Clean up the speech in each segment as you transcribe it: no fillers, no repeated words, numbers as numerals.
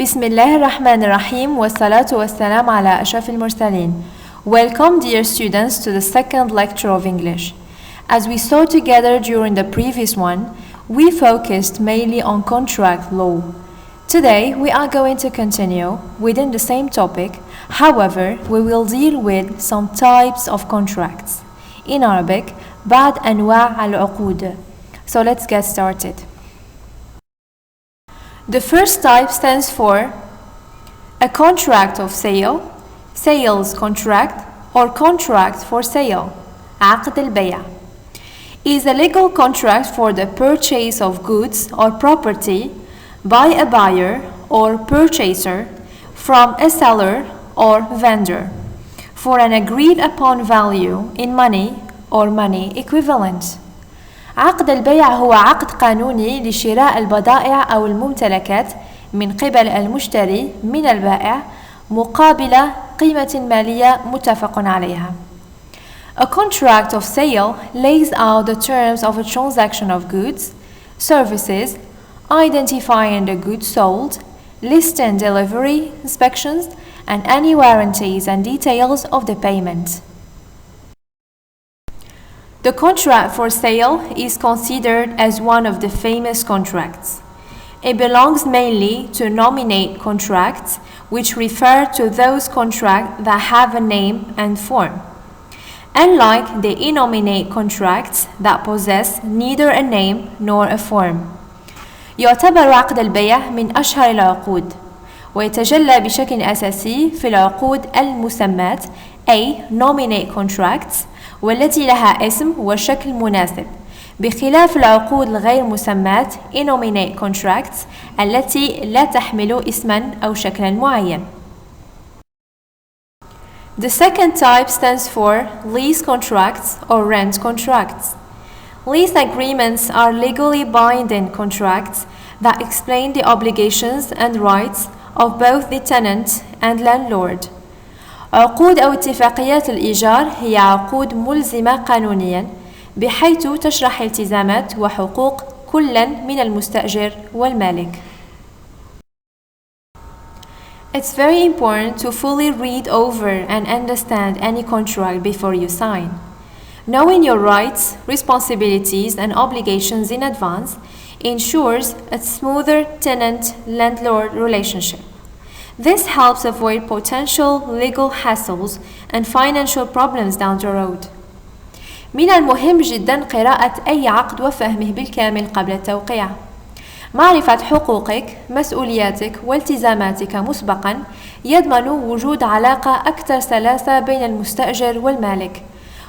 بسم الله الرحمن الرحيم والصلاة والسلام على أشرف المرسلين. Welcome dear students to the second lecture of English. As we saw together during the previous one, we focused mainly on contract law. Today we are going to continue within the same topic. However, we will deal with some types of contracts. In Arabic, بعض أنواع العقود. So let's get started. The first type stands for a contract of sale, sales contract, or contract for sale. عقد البيع is a legal contract for the purchase of goods or property by a buyer or purchaser from a seller or vendor for an agreed upon value in money or money equivalent. عقد البيع هو عقد قانوني لشراء البضائع أو الممتلكات من قبل المشتري من البائع مقابل قيمة مالية متفق عليها. A contract of sale lays out the terms of a transaction of goods, services, identifying the goods sold, list and delivery inspections, and any warranties and details of the payment. The contract for sale is considered as one of the famous contracts. It belongs mainly to nominee contracts, which refer to those contracts that have a name and form. Unlike the innominate contracts that possess neither a name nor a form. يعتبر عقد البيع من أشهر العقود ويتجلى بشكل أساسي في العقود المسماة أي nominate contracts والتي لها اسم وشكل مناسب بخلاف العقود الغير مسماة innominate contracts التي لا تحمل اسما أو شكلا معين. The second type stands for lease contracts or rent contracts. Lease agreements are legally binding contracts that explain the obligations and rights of both the tenant and landlord. عقود أو اتفاقيات الإيجار هي عقود ملزمة قانونياً بحيث تشرح التزامات وحقوق كل من المستأجر والمالك. It's very important to fully read over and understand any contract before you sign. Knowing your rights, responsibilities, and obligations in advance ensures a smoother tenant-landlord relationship. This helps avoid potential legal hassles and financial problems down the road. من المهم جدا قراءة أي عقد وفهمه بالكامل قبل التوقيع. معرفة حقوقك، مسؤولياتك والتزاماتك مسبقا يضمن وجود علاقة أكثر سلاسة بين المستأجر والمالك،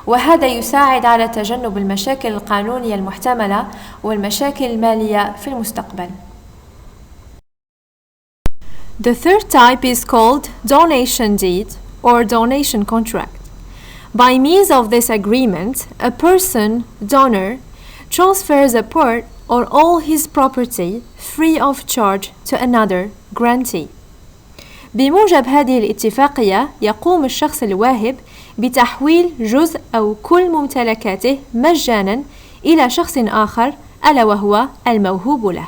وهذا يساعد على تجنب المشاكل القانونية المحتملة والمشاكل المالية في المستقبل. The third type is called donation deed or donation contract. By means of this agreement, a person, donor, transfers a part or all his property free of charge to another grantee. بموجب هذه الاتفاقية يقوم الشخص الواهب بتحويل جزء أو كل ممتلكاته مجانا إلى شخص آخر ألا وهو الموهوب له.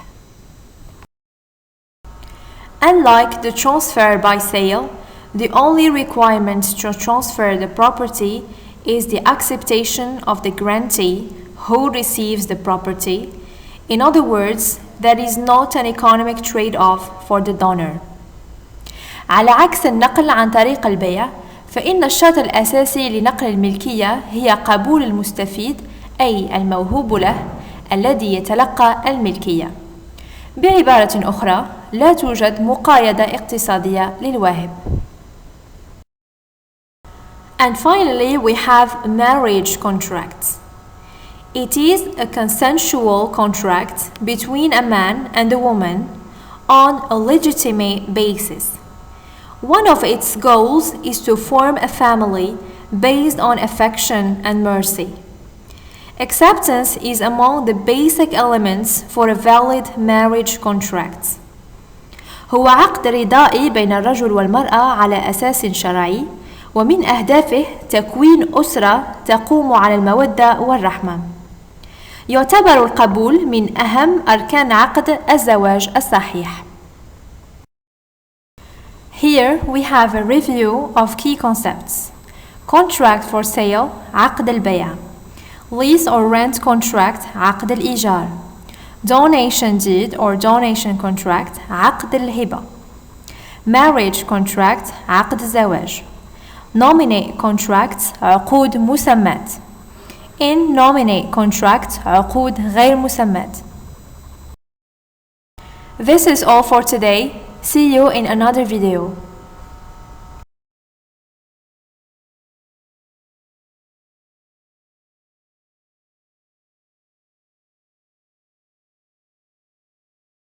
Unlike the transfer by sale, the only requirement to transfer the property is the acceptation of the grantee who receives the property. In other words, there is not an economic trade-off for the donor. على عكس النقل عن طريق البيع، فإن الشرط الأساسي لنقل الملكية هي قبول المستفيد أي الموهوب له الذي يتلقى الملكية. بعبارة أخرى، لا توجد مقايضة اقتصادية للواهب. And finally, we have marriage contracts. It is a consensual contract between a man and a woman on a legitimate basis. One of its goals is to form a family based on affection and mercy. Acceptance is among the basic elements for a valid marriage contract. هو عقد رضائي بين الرجل والمرأة على أساس شرعي، ومن أهدافه تكوين أسرة تقوم على المودة والرحمة. يعتبر القبول من أهم أركان عقد الزواج الصحيح. Here we have a review of key concepts. Contract for sale عقد البيع. Lease or rent contract عقد الإيجار. Donation deed or donation contract عقد الهبة. Marriage contract عقد الزواج. Nominee contracts عقود مسمات. In nominee contract عقود غير مسمات. This is all for today. See you in another video.